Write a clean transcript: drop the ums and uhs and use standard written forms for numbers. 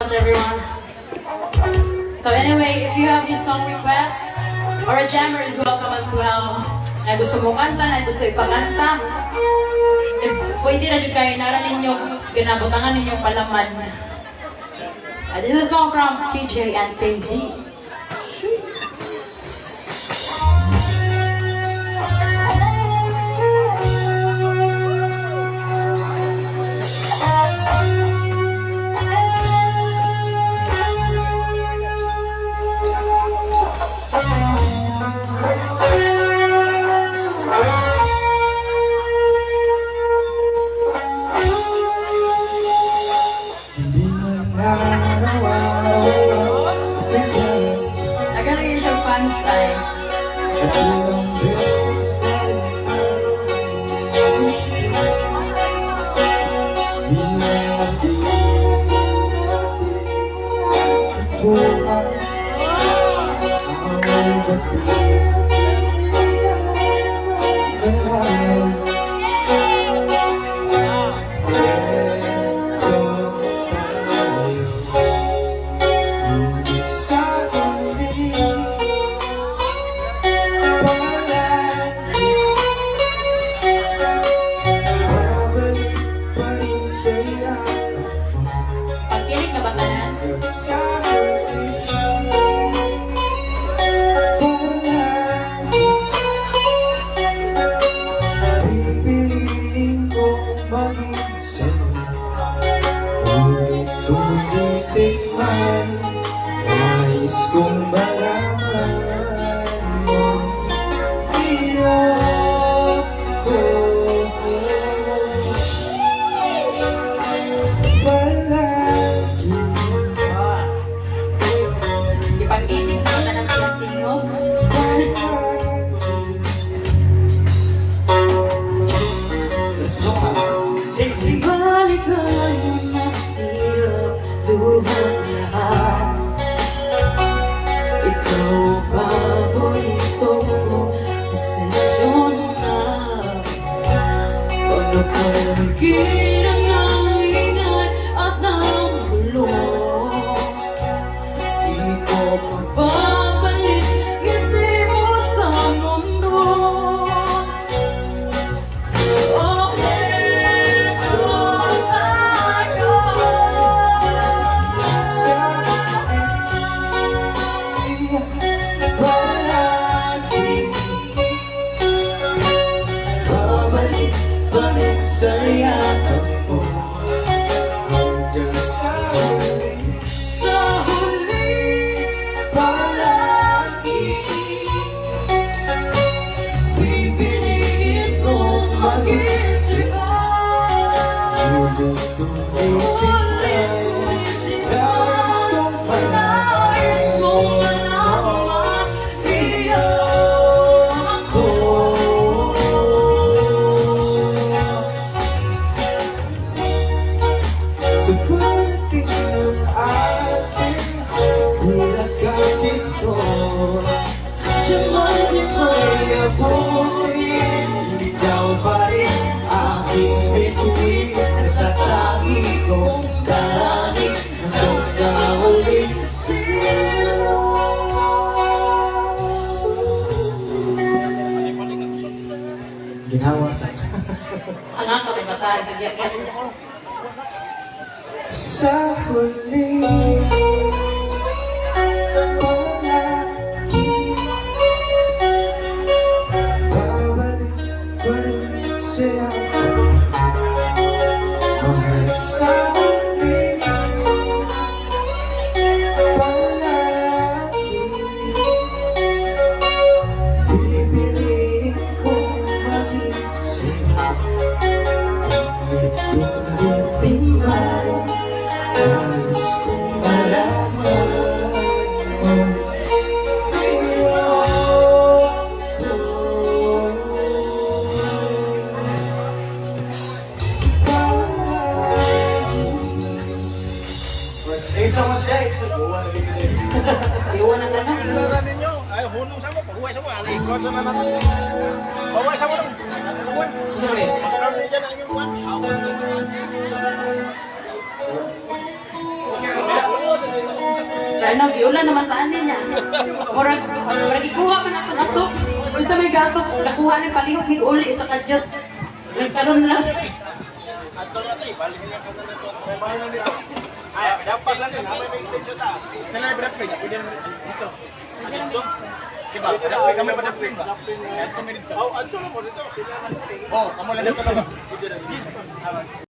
Everyone. So anyway, if you have any song requests or a jammer is welcome as well. Na gusto mo kanta, na gusto ipakanta. Pwede na dyan kayo nara ninyo, ginabutangan ninyong palaman. This is a song from TJ and KZ. Pagkinig na ba tanan? Kung malaman mo, iyo ko palagi. Ipagkinig na ba ng silang tingog? Nagsibalik ka lang na hirap luhat lahat. Ikaw paborito ko, desisyon na. Paano ka naging ng ingay at ng gulo? Di ko mapapalik, hindi mo sa mundo. Balik sa yakap mo hanggang sa huli. Sa huli, Palagi pipiliin kong mag-isip. Ulit-ulitin tayo, nais kong malaman iyo ako. Sa pagdating ng ating nilagatin ko, Jamal di mo'y abutin. Ikaw pa rin aking bituin, natatangi kong dalangin hanggang sa uling sa'yo. Ginawa sa ang ang kapagkatahan sa diyan. sa huli, palagi babalik sa'yo. Mahal sa huli, palagi pipiliin kong maging sa'yo. Ulit-ulitin tayo, nais kong malaman mo iyo ko. Isa mo siya, isa buwan na bigyan. Iwan na tanan. Pagkakaroon ninyo, ay hunong sama, paghuway sama, alikot sa nanan. Paghuway sama lang. Isa mo rin. Pagkakaroon ninyo dyan ang inyong buwan. Ano, giulan naman taanin niya. Murag ikuha man ato ato. Kung sa may gato, nakuha ni palihog, may uli sa kadyot. Nagkaroon lang. Ato na tayo, balik niya ka na ito. May bahay na dito. Ay, dapat lang din. May message yun ta. Saan na i-break page? Pwede naman dito. Dito? Diba? Kami pa na-break ba? Oh, ato na po dito. Sila na. Oh, kamu lang dito lang.